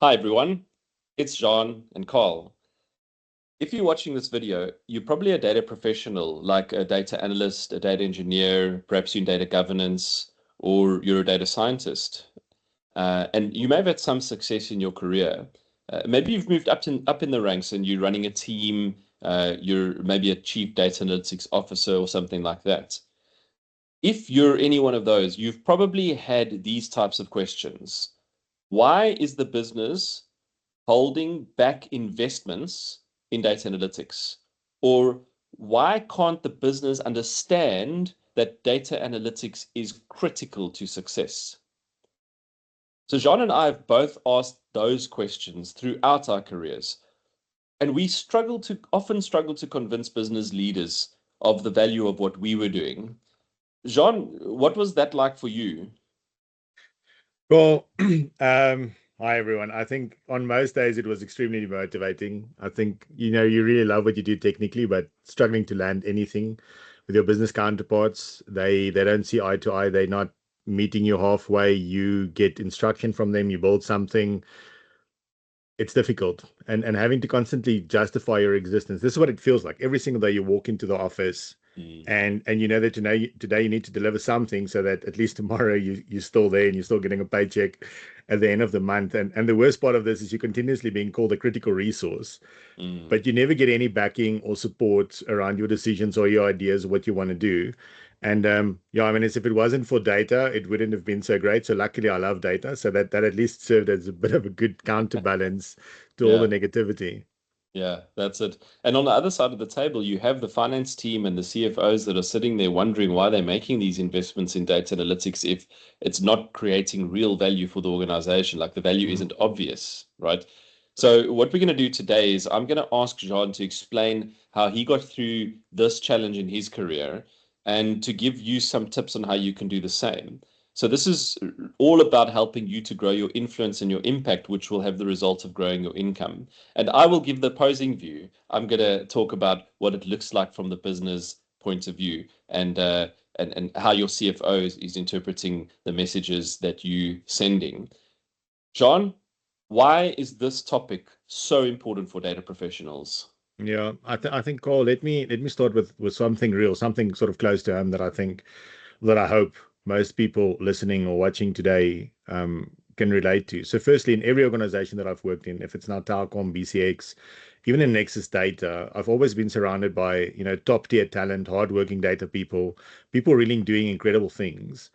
Hi everyone, it's Jean and Carl. If you're watching this video, you're probably a data professional like a data analyst, a data engineer, perhaps you're in data governance, or you're a data scientist. And you may have had some success in your career. Maybe you've moved up in the ranks and you're running a team, you're maybe a chief data analytics officer or something like that. If you're any one of those, you've probably had these types of questions. Why is the business holding back investments in data analytics? Or why can't the business understand that data analytics is critical to success? So Jean and I have both asked those questions throughout our careers, and we often struggle to convince business leaders of the value of what we were doing. Jean, what was that like for you? Well, hi everyone. I think on most days it was extremely motivating. I think, you really love what you do technically, but struggling to land anything with your business counterparts, they don't see eye to eye. They're not meeting you halfway. You get instruction from them, you build something. It's difficult. And having to constantly justify your existence. This is what it feels like. Every single day you walk into the office Mm. and you know that today you need to deliver something so that at least tomorrow you're still there and you're still getting a paycheck at the end of the month. And the worst part of this is you're continuously being called a critical resource, Mm. but you never get any backing or support around your decisions or your ideas, what you want to do. And yeah, I mean, if it wasn't for data, it wouldn't have been so great. So luckily, I love data, so that at least served as a bit of a good counterbalance to all the Yeah. negativity. Yeah, that's it. And on the other side of the table, you have the finance team and the CFOs that are sitting there wondering why they're making these investments in data analytics if it's not creating real value for the organization, like the value Mm. isn't obvious, right? So what we're going to do today is I'm going to ask Jean to explain how he got through this challenge in his career and to give you some tips on how you can do the same. So this is all about helping you to grow your influence and your impact, which will have the result of growing your income. And I will give the opposing view. I'm going to talk about what it looks like from the business point of view and how your CFO is interpreting the messages that you sending. John, why is this topic so important for data professionals? Yeah, I think, Cole, let me start with something real, something sort of close to home that I hope most people listening or watching today can relate to. So, firstly, in every organization that I've worked in, if it's now Telkom, BCX, even in Nexus Data, I've always been surrounded by top tier talent, hardworking data people, people really doing incredible things.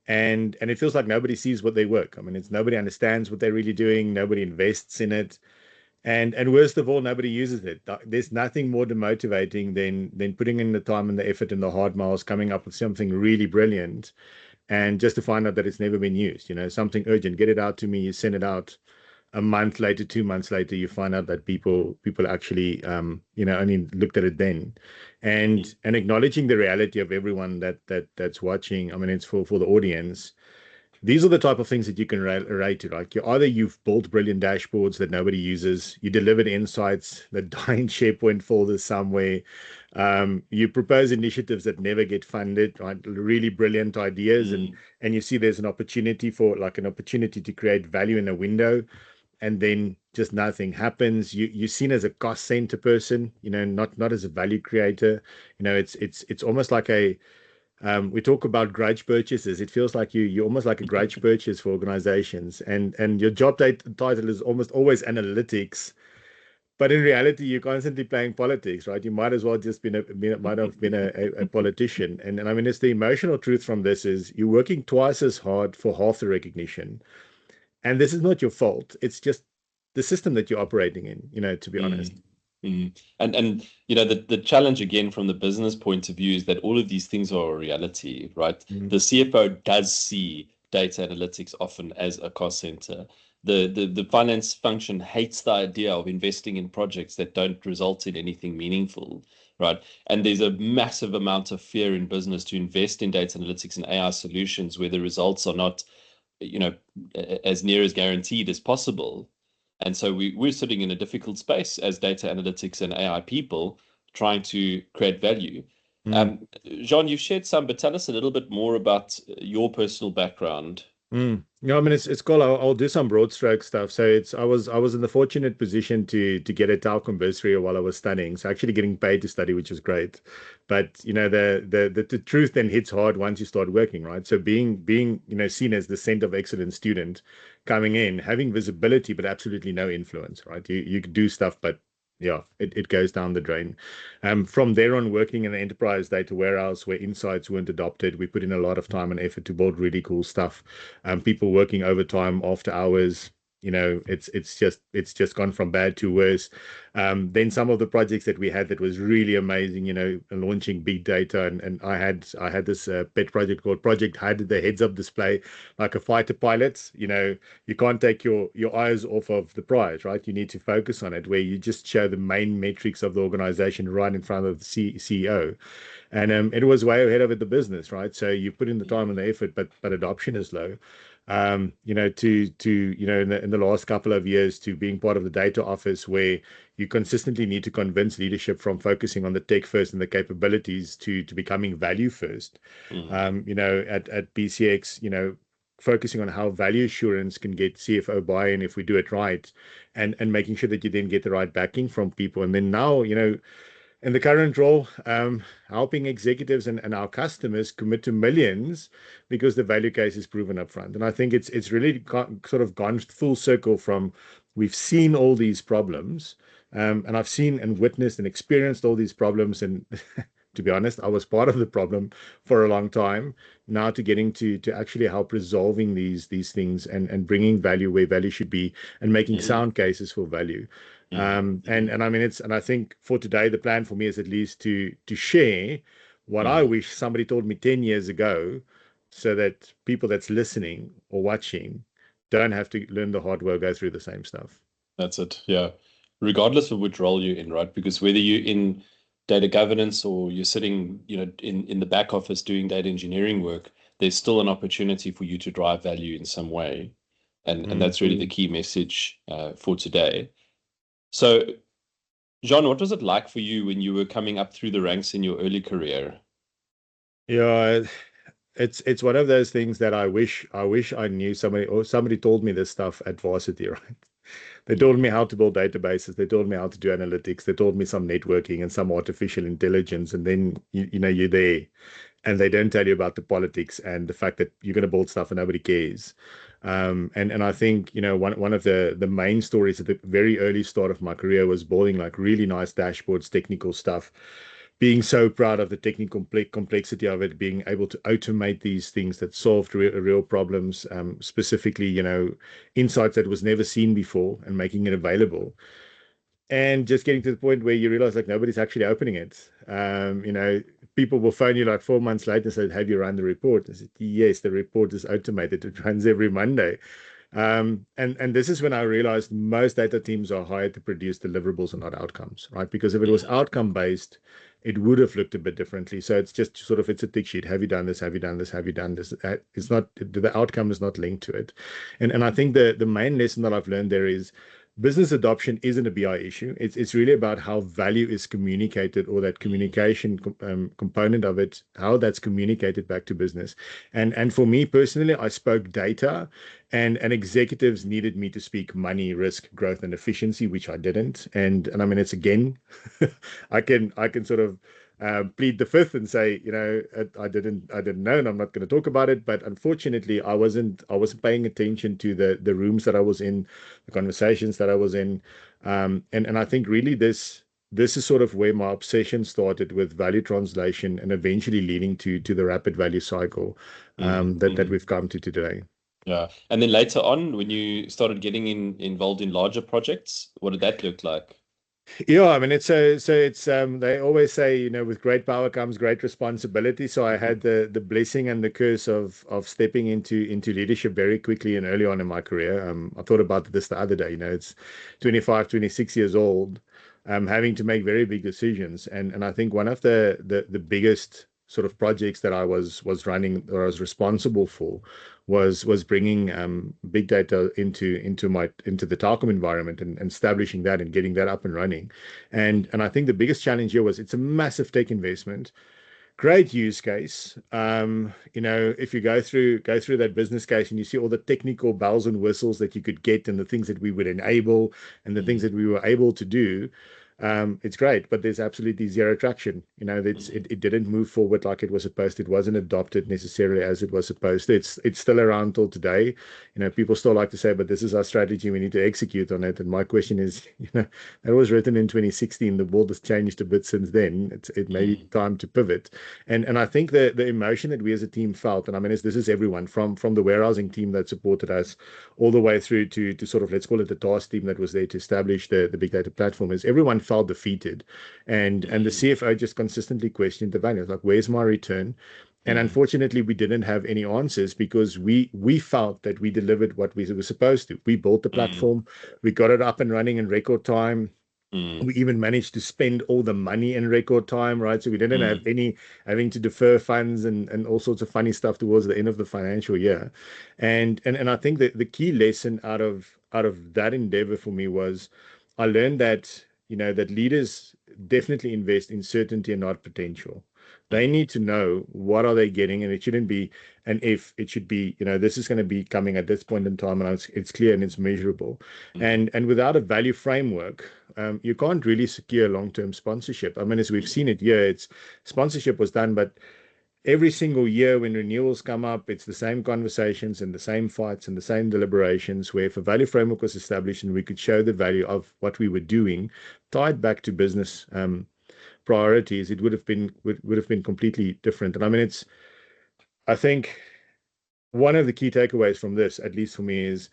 And it feels like nobody sees what they work. I mean, it's nobody understands what they're really doing. Nobody invests in it. And worst of all, nobody uses it. There's nothing more demotivating than putting in the time and the effort and the hard miles, coming up with something really brilliant, and just to find out that it's never been used. Something urgent, get it out to me. You send it out a month later, 2 months later, you find out that people actually only looked at it then, and acknowledging the reality of everyone that's watching. I mean, it's for the audience. These are the type of things that you can relate to. Like you've built brilliant dashboards that nobody uses, you delivered insights that die in SharePoint folders somewhere, you propose initiatives that never get funded, right? Really brilliant ideas, and Mm, and you see there's an opportunity to create value in a window, and then just nothing happens. You're seen as a cost center person, not as a value creator. It's almost like we talk about grudge purchases. It feels like you're almost like a grudge purchase for organizations, and your title is almost always analytics, but in reality, you're constantly playing politics, right? You might as well just might have been a politician. And I mean, it's the emotional truth from this is you're working twice as hard for half the recognition, and this is not your fault. It's just the system that you're operating in. To be honest. mm, mm. And the challenge again from the business point of view is that all of these things are a reality, right? Mm, The CFO does see data analytics often as a cost center. The finance function hates the idea of investing in projects that don't result in anything meaningful, right? And there's a massive amount of fear in business to invest in data analytics and AI solutions where the results are not, you know, as near as guaranteed as possible. And so we're sitting in a difficult space as data analytics and AI people trying to create value. mm. Jean, you've shared some, but tell us a little bit more about your personal background. Yeah, I mean it's cool. I'll do some broad stroke stuff. So I was in the fortunate position to get a Telkom bursary while I was studying. So actually getting paid to study, which is great. But the truth then hits hard once you start working, right? So being seen as the center of excellence student coming in, having visibility but absolutely no influence, right? You could do stuff, but yeah, it goes down the drain. From there on, working in an enterprise data warehouse where insights weren't adopted, we put in a lot of time and effort to build really cool stuff. People working overtime after hours. It's just gone from bad to worse. Then some of the projects that we had that was really amazing, launching big data, and I had this pet project called Project HUD, the heads up display, like a fighter pilot. You can't take your eyes off of the prize, right? You need to focus on it, where you just show the main metrics of the organization right in front of the CEO. And it was way ahead of the business, right? So you put in the time and the effort, but adoption is low. In the last couple of years, to being part of the data office, where you consistently need to convince leadership from focusing on the tech first and the capabilities to becoming value first. Mm. At BCX, focusing on how value assurance can get CFO buy-in if we do it right, and making sure that you then get the right backing from people. And then now, in the current role, helping executives and our customers commit to millions because the value case is proven up front. And I think it's really sort of gone full circle from we've seen all these problems, and I've seen and witnessed and experienced all these problems. And to be honest, I was part of the problem for a long time. Now to getting to actually help resolving these things, and bringing value where value should be, and making Mm. sound cases for value. Mm. And I mean and I think for today the plan for me is at least to share what I Mm. wish somebody told me 10 years ago, so that people that's listening or watching don't have to learn the hard way or go through the same stuff. That's it. Yeah. Regardless of which role you're in, right? Because whether you're in data governance or you're sitting, in the back office doing data engineering work, there's still an opportunity for you to drive value in some way. And Mm. that's really the key message for today. So, John, what was it like for you when you were coming up through the ranks in your early career? Yeah, it's one of those things that I wish I knew somebody, or somebody told me this stuff at varsity, right? They told Mm. me how to build databases. They told me how to do analytics. They told me some networking and some artificial intelligence. And then you're there, and they don't tell you about the politics and the fact that you're going to build stuff and nobody cares. And I think one of the main stories at the very early start of my career was building like really nice dashboards, technical stuff, being so proud of the technical complexity of it, being able to automate these things that solved real problems, specifically, insights that was never seen before, and making it available. And just getting to the point where you realize like nobody's actually opening it. People will phone you like 4 months later and say, "Have you run the report?" I said, "Yes, the report is automated. It runs every Monday." And this is when I realized most data teams are hired to produce deliverables and not outcomes, right? Because if it was Mm. outcome based, it would have looked a bit differently. So it's just sort of, it's a tick sheet. Have you done this? Have you done this? Have you done this? It's not, the outcome is not linked to it. And I think the main lesson that I've learned there is business adoption isn't a BI issue. It's really about how value is communicated, or that communication component of it, how that's communicated back to business. And for me personally, I spoke data, and executives needed me to speak money, risk, growth, and efficiency, which I didn't. And I mean, it's again, I can sort of plead the fifth and say, I didn't know, and I'm not going to talk about it. But unfortunately, I wasn't paying attention to the rooms that I was in, the conversations that I was in. And I think really this is sort of where my obsession started with value translation, and eventually leading to the rapid value cycle Mm. that Mm. we've come to today. Yeah. And then later on, when you started getting involved in larger projects, what did that look like? Yeah, I mean it's they always say, with great power comes great responsibility. So I had the blessing and the curse of stepping into leadership very quickly and early on in my career. I thought about this the other day. It's 25, 26 years old, having to make very big decisions. And I think one of the biggest sort of projects that I was running, or I was responsible for, was bringing big data into the Telkom environment, and establishing that and getting that up and running. And I think the biggest challenge here was it's a massive tech investment. great use case. If you go through that business case and you see all the technical bells and whistles that you could get and the things that we would enable and the things Mm, that we were able to do, it's great. But there's absolutely zero traction. It didn't move forward like it was supposed to. It wasn't adopted necessarily as it was supposed to. It's still around till today. People still like to say, but this is our strategy. We need to execute on it. And my question is, that was written in 2016. The world has changed a bit since then. It may be mm, time to pivot. And I think the emotion that we as a team felt, and I mean, this is everyone from the warehousing team that supported us all the way through to sort of, let's call it the task team that was there to establish the big data platform, is everyone felt defeated. And the mm, CFO just consistently questioned the value. Like, where's my return? And mm, unfortunately, we didn't have any answers because we felt that we delivered what we were supposed to. We built the mm, platform, we got it up and running in record time. mm, We even managed to spend all the money in record time, right? So we didn't have mm, any having to defer funds and all sorts of funny stuff towards the end of the financial year. And I think that the key lesson out of that endeavor for me was I learned that, that leaders definitely invest in certainty and not potential. They mm, need to know what are they getting, and it shouldn't be an if. It should be, this is going to be coming at this point in time, and it's clear and it's measurable. mm, And without a value framework, you can't really secure long-term sponsorship. I mean, as we've seen it here, it's sponsorship was done, but every single year when renewals come up, it's the same conversations and the same fights and the same deliberations, where if a value framework was established and we could show the value of what we were doing, tied back to business priorities, it would have been completely different. And I mean, I think one of the key takeaways from this, at least for me, is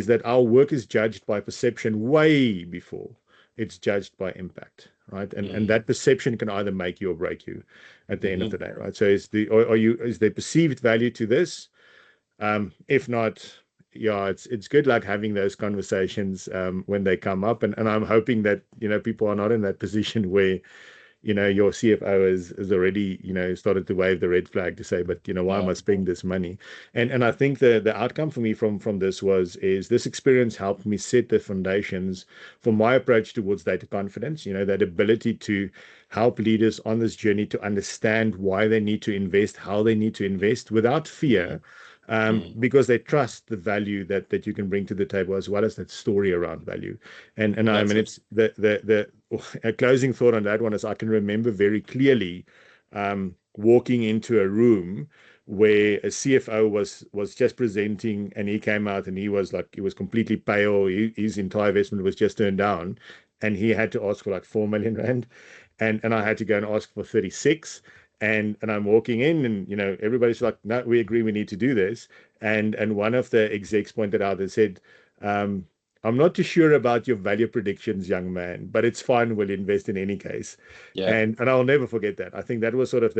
that our work is judged by perception way before it's judged by impact, right? And mm, that perception can either make you or break you at the end of mhm. the day, right? So is there perceived value to this? If not, yeah, it's good luck having those conversations when they come up, and I'm hoping that people are not in that position where your CFO has already, started to wave the red flag to say, but why am Yeah. I spending this money? And I think the outcome for me from this is this experience helped me set the foundations for my approach towards data confidence, that ability to help leaders on this journey to understand why they need to invest, how they need to invest without Mm, fear. mm, Because they trust the value that you can bring to the table, as well as that story around value. And I that's mean, it. it's the a closing thought on that one is I can remember very clearly walking into a room where a CFO was just presenting, and he came out and he was completely pale. His entire investment was just turned down, and he had to ask for like 4 million rand, and I had to go and ask for 36. And I'm walking in, and everybody's like, no, we agree, we need to do this. And one of the execs pointed out and said, um, I'm not too sure about your value predictions, young man, but it's fine. We'll invest in any case. Yeah. And I'll never forget that. I think that was sort of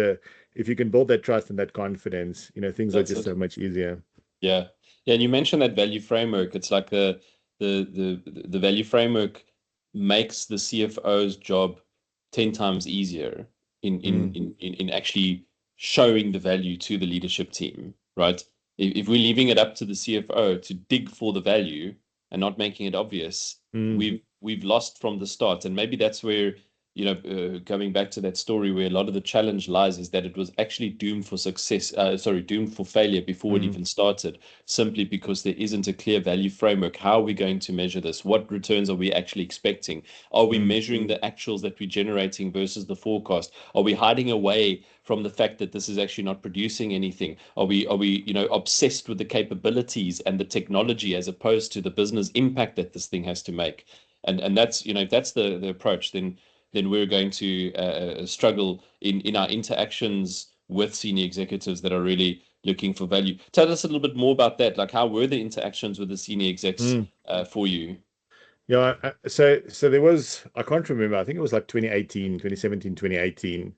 if you can build that trust and that confidence, things are That's just it. so much easier. Yeah. Yeah. And you mentioned that value framework. It's like the value framework makes the CFO's job 10 times easier Mm, in actually showing the value to the leadership team, right? If we're leaving it up to the CFO to dig for the value and not making it obvious, mm, we've lost from the start. And maybe that's where, coming back to that story where a lot of the challenge lies is that it was actually doomed for success, doomed for failure before it mm, even started, simply because there isn't a clear value framework. How are we going to measure this? What returns are we actually expecting? Are we mm, measuring the actuals that we're generating versus the forecast? Are we hiding away from the fact that this is actually not producing anything? Are we obsessed with the capabilities and the technology as opposed to the business impact that this thing has to make? And that's, if that's the approach, then we're going to struggle in our interactions with senior executives that are really looking for value. Tell us a little bit more about that. Like, how were the interactions with the senior execs mm. for you? Yeah. So there was, I can't remember. I think it was like 2018, 2017, 2018.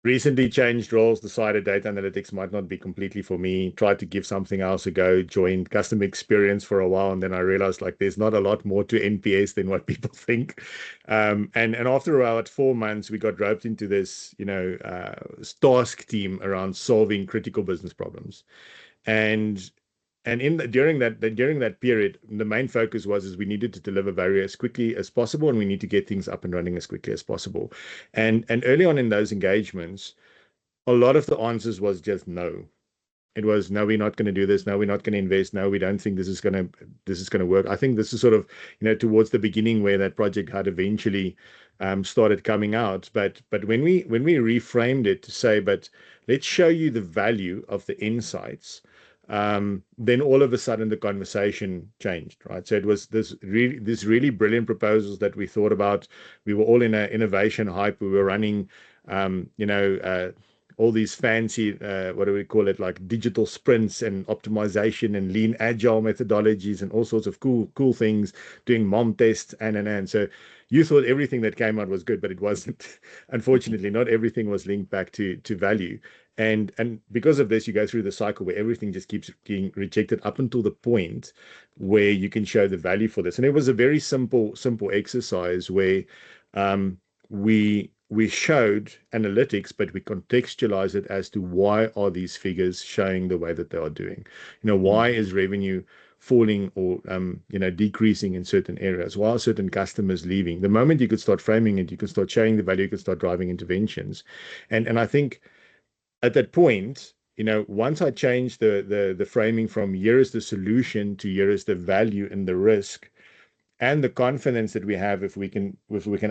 Recently changed roles, decided data analytics might not be completely for me, tried to give something else a go, joined customer experience for a while, and then I realized like there's not a lot more to NPS than what people think. And after about 4 months, we got roped into this, task team around solving critical business problems. And And during that period, the main focus was is we needed to deliver value as quickly as possible, and we need to get things up and running as quickly as possible. And early on in those engagements, a lot of the answers was just no. It was no, we're not going to do this. No, we're not going to invest. No, we don't think this is going to work. I think this is sort of, towards the beginning where that project had eventually started coming out. But when we reframed it to say, but let's show you the value of the insights, then all of a sudden the conversation changed, right? So it was this really brilliant proposals that we thought about. We were all in an innovation hype. We were running, all these fancy, what do we call it, like digital sprints and optimization and lean agile methodologies and all sorts of cool things, doing mom tests and. So you thought everything that came out was good, but it wasn't. Unfortunately, not everything was linked back to value. And because of this, you go through the cycle where everything just keeps being rejected up until the point where you can show the value for this. And it was a very simple exercise where we showed analytics, but we contextualized it as to why are these figures showing the way that they are doing. Why is revenue falling or decreasing in certain areas? Why are certain customers leaving? The moment you could start framing it, you can start showing the value, you can start driving interventions. And I think at that point, once I changed the framing from here is the solution to here is the value and the risk, and the confidence that we have if we can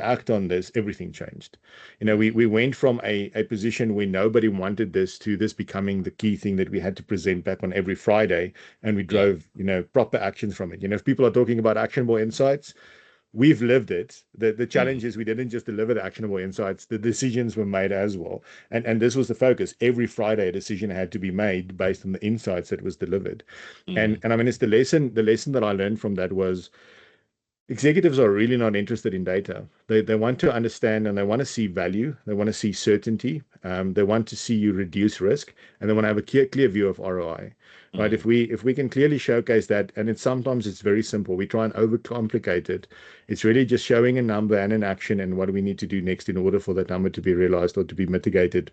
act on this, everything changed. We went from a position where nobody wanted this to this becoming the key thing that we had to present back on every Friday, and we drove proper actions from it. If people are talking about actionable insights, we've lived it. The challenge is we didn't just deliver the actionable insights, the decisions were made as well. And this was the focus. Every Friday a decision had to be made based on the insights that was delivered. And I mean, it's the lesson that I learned from that was executives are really not interested in data. They want to understand and they want to see value. They want to see certainty. They want to see you reduce risk, and they want to have a clear view of ROI. Right? If we can clearly showcase that, and sometimes it's very simple. We try and overcomplicate it. It's really just showing a number and an action and what do we need to do next in order for that number to be realized or to be mitigated.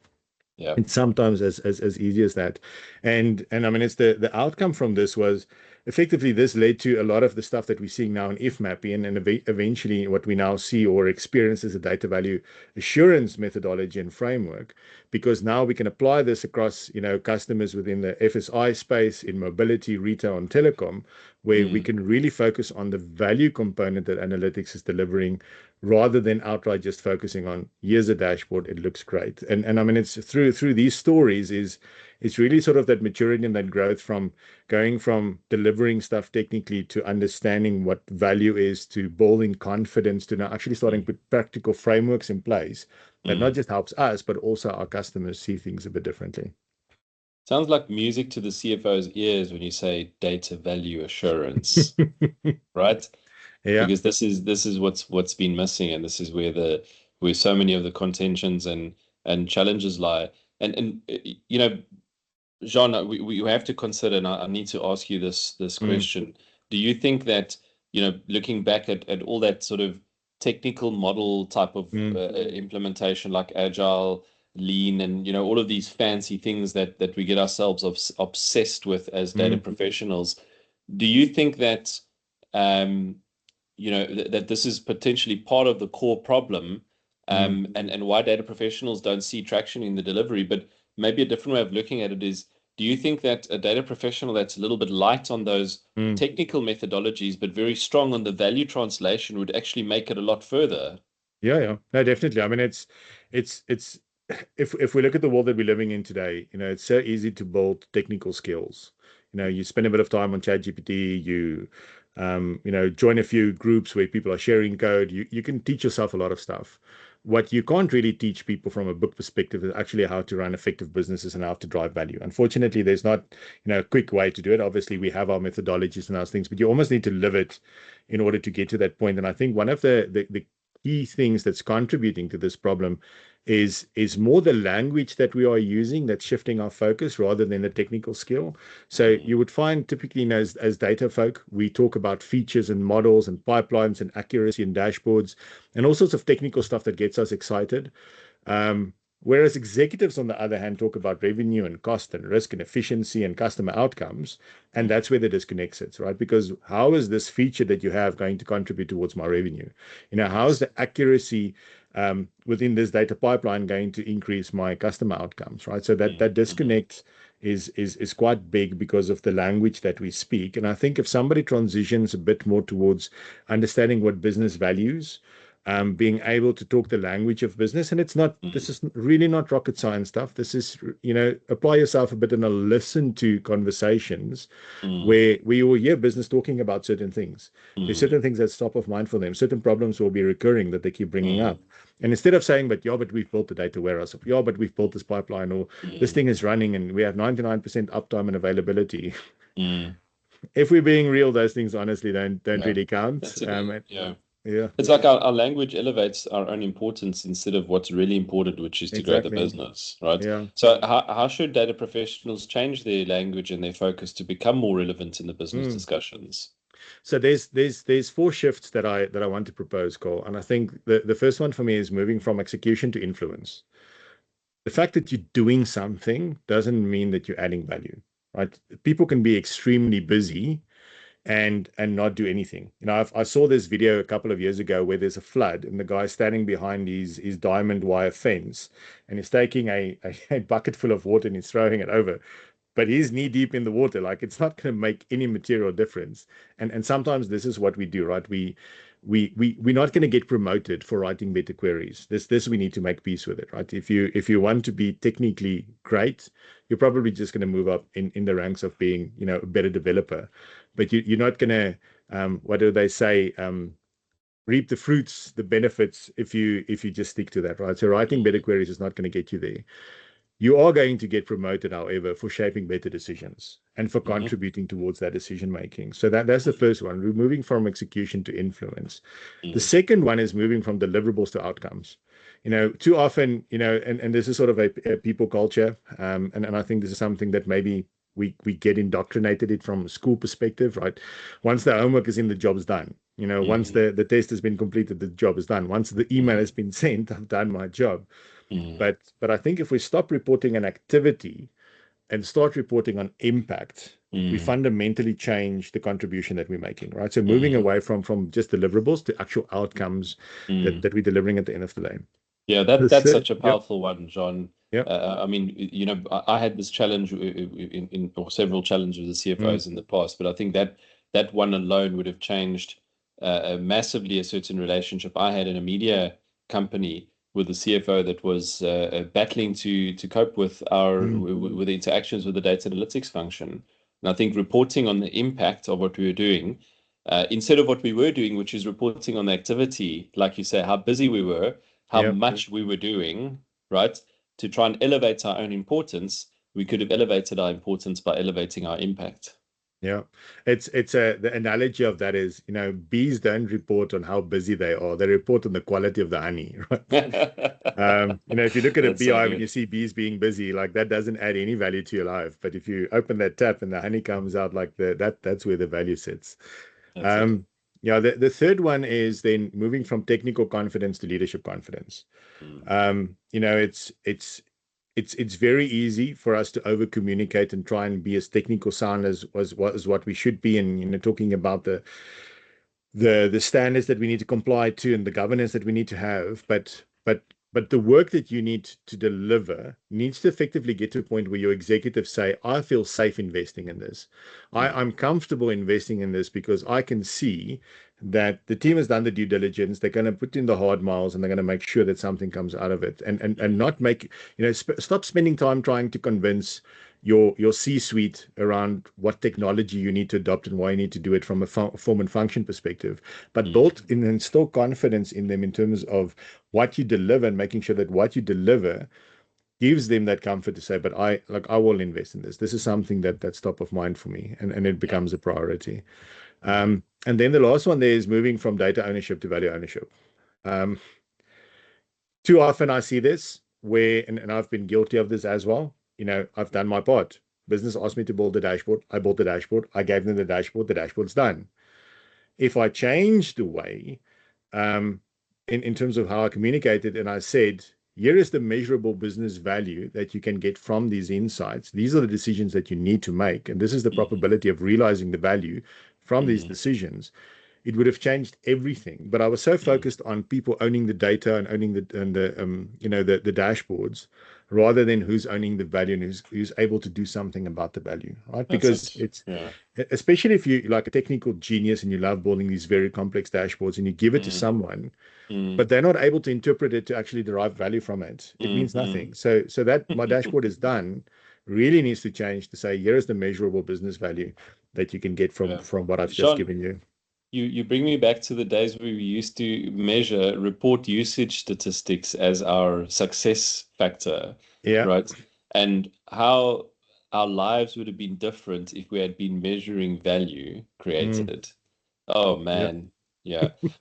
Yeah. It's sometimes as easy as that. And I mean, it's the outcome from this was effectively this led to a lot of the stuff that we're seeing now in IFMAP, and eventually what we now see or experience is a data value assurance methodology and framework, because now we can apply this across customers within the FSI space, in mobility, retail, and telecom, where we can really focus on the value component that analytics is delivering, rather than outright just focusing on here's a dashboard, it looks great. And I mean, it's through these stories it's really sort of that maturity and that growth from going from delivering stuff technically to understanding what value is, to building confidence, to now actually starting to put practical frameworks in place that not just helps us, but also our customers see things a bit differently. Sounds like music to the CFO's ears when you say data value assurance, right? Yeah. Because this is what's been missing, and this is where so many of the contentions and challenges lie. And Jean, we have to consider, and I need to ask you this question. Do you think that, looking back at all that sort of technical model type of implementation, like agile, lean, and all of these fancy things that we get ourselves obsessed with as data professionals, do you think that that this is potentially part of the core problem, and why data professionals don't see traction in the delivery? But maybe a different way of looking at it is, do you think that a data professional that's a little bit light on those technical methodologies, but very strong on the value translation, would actually make it a lot further? Yeah. No, definitely. I mean, it's if we look at the world that we're living in today, it's so easy to build technical skills. You spend a bit of time on ChatGPT, you join a few groups where people are sharing code. You can teach yourself a lot of stuff. What you can't really teach people from a book perspective is actually how to run effective businesses and how to drive value. Unfortunately, there's not a quick way to do it. Obviously, we have our methodologies and those things, but you almost need to live it in order to get to that point. And I think one of the key things that's contributing to this problem is more the language that we are using that's shifting our focus rather than the technical skill. So you would find typically, as data folk, we talk about features and models and pipelines and accuracy and dashboards and all sorts of technical stuff that gets us excited. Whereas executives, on the other hand, talk about revenue and cost and risk and efficiency and customer outcomes. And that's where the disconnect sits, right? Because how is this feature that you have going to contribute towards my revenue? How is the accuracy within this data pipeline going to increase my customer outcomes, right? So that disconnect is quite big because of the language that we speak. And I think if somebody transitions a bit more towards understanding what business values, being able to talk the language of business. And this is really not rocket science stuff. This is, apply yourself a bit and listen to conversations where you will hear business talking about certain things. There's certain things that's top of mind for them. Certain problems will be recurring that they keep bringing up. And instead of saying, but we've built the data warehouse, but we've built this pipeline, or this thing is running and we have 99% uptime and availability. If we're being real, those things honestly don't really count. Yeah. It's like our language elevates our own importance instead of what's really important, which is to grow the business, right? Yeah. So how should data professionals change their language and their focus to become more relevant in the business discussions? So there's 4 shifts that I want to propose, Cole. And I think the first one for me is moving from execution to influence. The fact that you're doing something doesn't mean that you're adding value, right? People can be extremely busy and not do anything. I saw this video a couple of years ago where there's a flood and the guy's standing behind his diamond wire fence and he's taking a bucket full of water and he's throwing it over, but he's knee deep in the water. Like, it's not going to make any material difference. And sometimes this is what we do, right? We're not going to get promoted for writing better queries. This we need to make peace with it, right? If you want to be technically great, you're probably just going to move up in the ranks of being, a better developer. But you're not going to, what do they say, reap the fruits, the benefits, if you just stick to that, right? So writing better queries is not going to get you there. You are going to get promoted, however, for shaping better decisions and for contributing towards that decision making. So that's the first one. We're moving from execution to influence. The second one is moving from deliverables to outcomes. Too often, and this is sort of a people culture, and I think this is something that maybe we get indoctrinated it from a school perspective, right? Once the homework is in, the job's done. Once the test has been completed, the job is done. Once the email has been sent, I've done my job. But I think if we stop reporting an activity and start reporting on impact, we fundamentally change the contribution that we're making, right? So moving away from just deliverables to actual outcomes that we're delivering at the end of the day. Yeah, that's such a powerful one, John. Yep. I mean, I had this challenge or several challenges with the CFOs in the past, but I think that one alone would have changed massively a certain relationship I had in a media company with the CFO that was battling to cope with with the interactions with the data analytics function. And I think reporting on the impact of what we were doing, instead of what we were doing, which is reporting on the activity, like you say, how busy we were, how much we were doing, right? To try and elevate our own importance, we could have elevated our importance by elevating our impact. Yeah, it's the analogy of that is, bees don't report on how busy they are; they report on the quality of the honey, right? If you look at a beehive and you see bees being busy, like, that doesn't add any value to your life. But if you open that tap and the honey comes out, like, that's where the value sits. The third one is then moving from technical confidence to leadership confidence. It's very easy for us to over communicate and try and be as technical sound as what we should be, and talking about the standards that we need to comply to and the governance that we need to have, but the work that you need to deliver needs to effectively get to a point where your executives say, I feel safe investing in this. I'm comfortable investing in this because I can see that the team has done the due diligence. They're going to put in the hard miles and they're going to make sure that something comes out of it, and not make, stop spending time trying to convince your C-suite around what technology you need to adopt and why you need to do it from a form and function perspective, but build and instill confidence in them in terms of what you deliver and making sure that what you deliver gives them that comfort to say, but I will invest in this. This is something that's top of mind for me, and it becomes a priority. And then the last one there is moving from data ownership to value ownership. Too often I see this where, and I've been guilty of this as well. I've done my part. Business asked me to build the dashboard. I built the dashboard. I gave them the dashboard's done. If I changed the way, in terms of how I communicated, and I said, here is the measurable business value that you can get from these insights. These are the decisions that you need to make. And this is the probability of realizing the value from these decisions. It would have changed everything. But I was so focused on people owning the data and owning the dashboards, rather than who's owning the value and who's able to do something about the value, right? Because it's, especially if you're like a technical genius and you love building these very complex dashboards and you give it to someone, but they're not able to interpret it to actually derive value from it, it means nothing. So that my dashboard is done really needs to change to say, here is the measurable business value that you can get from what I've just given you. You bring me back to the days where we used to measure report usage statistics as our success factor, right? And how our lives would have been different if we had been measuring value created. Oh man,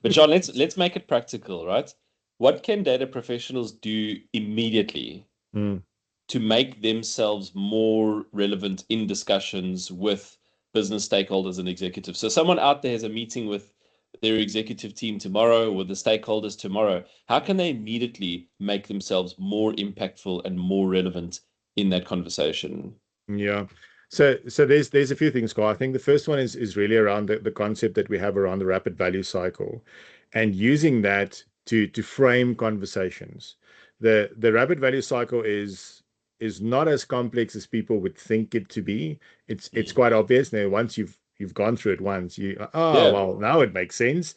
But John, let's make it practical, right? What can data professionals do immediately to make themselves more relevant in discussions with business stakeholders and executives? So someone out there has a meeting with their executive team tomorrow, with the stakeholders tomorrow. How can they immediately make themselves more impactful and more relevant in that conversation? Yeah. So there's a few things, Carl. I think the first one is really around the concept that we have around the rapid value cycle, and using that to frame conversations. The rapid value cycle is not as complex as people would think it to be. It's quite obvious now. Once you've gone through it once, well, now it makes sense.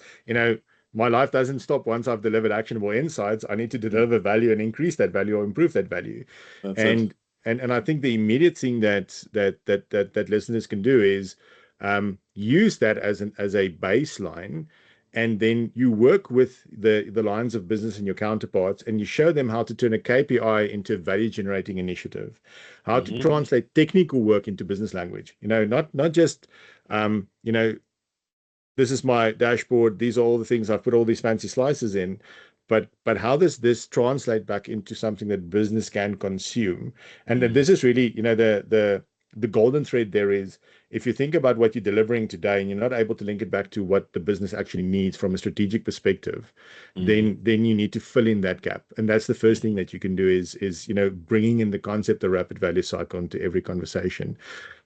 My life doesn't stop once I've delivered actionable insights. I need to deliver value and increase that value or improve that value. And I think the immediate thing that listeners can do is use that as a baseline, and then you work with the lines of business and your counterparts, and you show them how to turn a KPI into a value generating initiative, how to translate technical work into business language. Not just this is my dashboard, these are all the things I've put all these fancy slices in, but how does this translate back into something that business can consume? And then this is really, the golden thread there is, if you think about what you're delivering today and you're not able to link it back to what the business actually needs from a strategic perspective, then you need to fill in that gap. And that's the first thing that you can do is bringing in the concept of rapid value cycle into every conversation.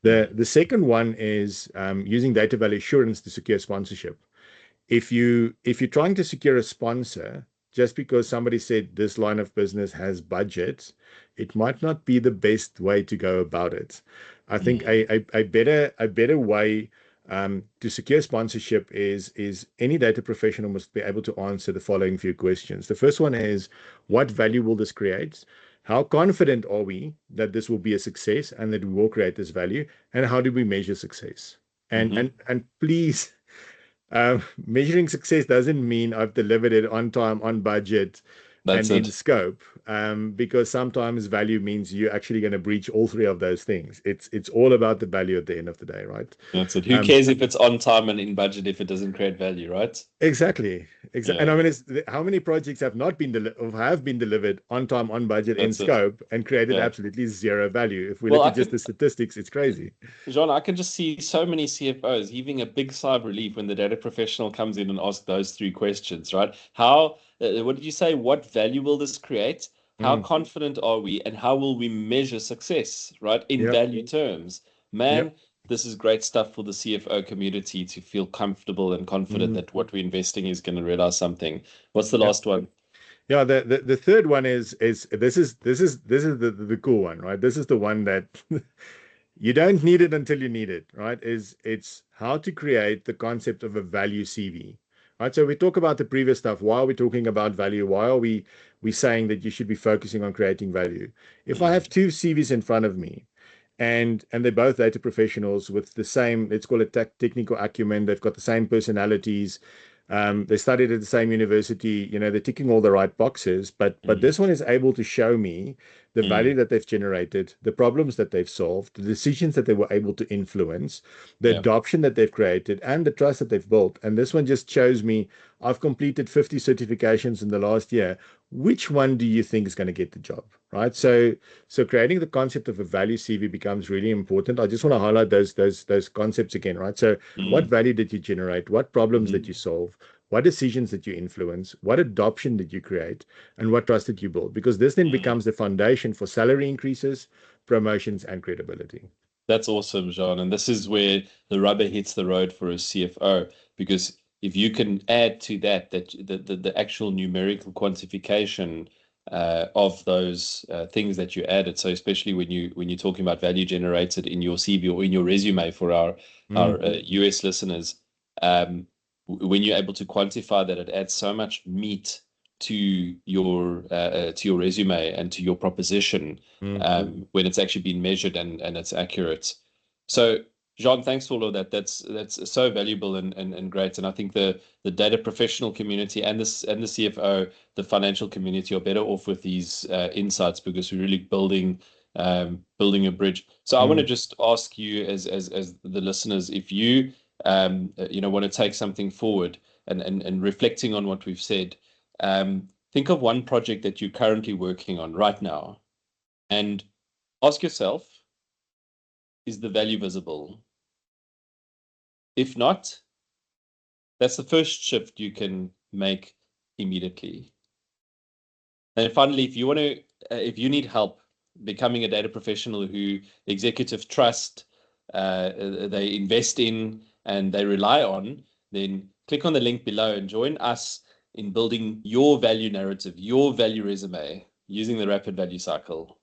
The second one is using data value assurance to secure sponsorship. If you're trying to secure a sponsor, just because somebody said this line of business has budget, it might not be the best way to go about it. I think a better way to secure sponsorship is any data professional must be able to answer the following few questions. The first one is, what value will this create? How confident are we that this will be a success and that we will create this value? And how do we measure success? And please, measuring success doesn't mean I've delivered it on time, on budget, and in scope, because sometimes value means you're actually going to breach all three of those things. It's all about the value at the end of the day, right? That's it. Who cares if it's on time and in budget if it doesn't create value, right? Exactly. Yeah. And I mean, how many projects have not been have been delivered on time, on budget, in scope, and created absolutely zero value? If we look at just the statistics, it's crazy. Jean, I can just see so many CFOs heaving a big sigh of relief when the data professional comes in and asks those three questions, right? What did you say? What value will this create? How confident are we? And how will we measure success, right? In value terms. Man, this is great stuff for the CFO community to feel comfortable and confident that what we're investing is going to realize something. What's the last one? Yeah, the third one is the cool one, right? This is the one that you don't need it until you need it, right? It's how to create the concept of a value CV. Right, so we talk about the previous stuff. Why are we talking about value? Why are we saying that you should be focusing on creating value? If I have two CVs in front of me, and they're both data professionals with the same, let's call it technical acumen, they've got the same personalities, they studied at the same university, they're ticking all the right boxes, but this one is able to show me the value that they've generated, the problems that they've solved, the decisions that they were able to influence, the adoption that they've created, and the trust that they've built. And this one just shows me, I've completed 50 certifications in the last year. Which one do you think is going to get the job, right? So creating the concept of a value CV becomes really important. I just want to highlight those concepts again, right? So what value did you generate? What problems did you solve? what decisions did you influence, what adoption did you create, and what trust did you build? Because this then becomes the foundation for salary increases, promotions, and credibility. That's awesome, Jean. And this is where the rubber hits the road for a CFO, because if you can add to that the actual numerical quantification of those things that you added. So especially when you're talking about value generated in your CV or in your resume for our US listeners, when you're able to quantify that, it adds so much meat to your resume and to your proposition when it's actually been measured and it's accurate. So, Jean, thanks for all of that. That's so valuable and great. And I think the data professional community and the CFO, the financial community, are better off with these insights, because we're really building a bridge. So I want to just ask you, as the listeners, if you want to take something forward and reflecting on what we've said, think of one project that you're currently working on right now, and ask yourself, is the value visible? If not, that's the first shift you can make immediately. And finally, if you need help becoming a data professional who executives trust, they invest in, and they rely on, then click on the link below and join us in building your value narrative, your value resume, using the Rapid Value Cycle.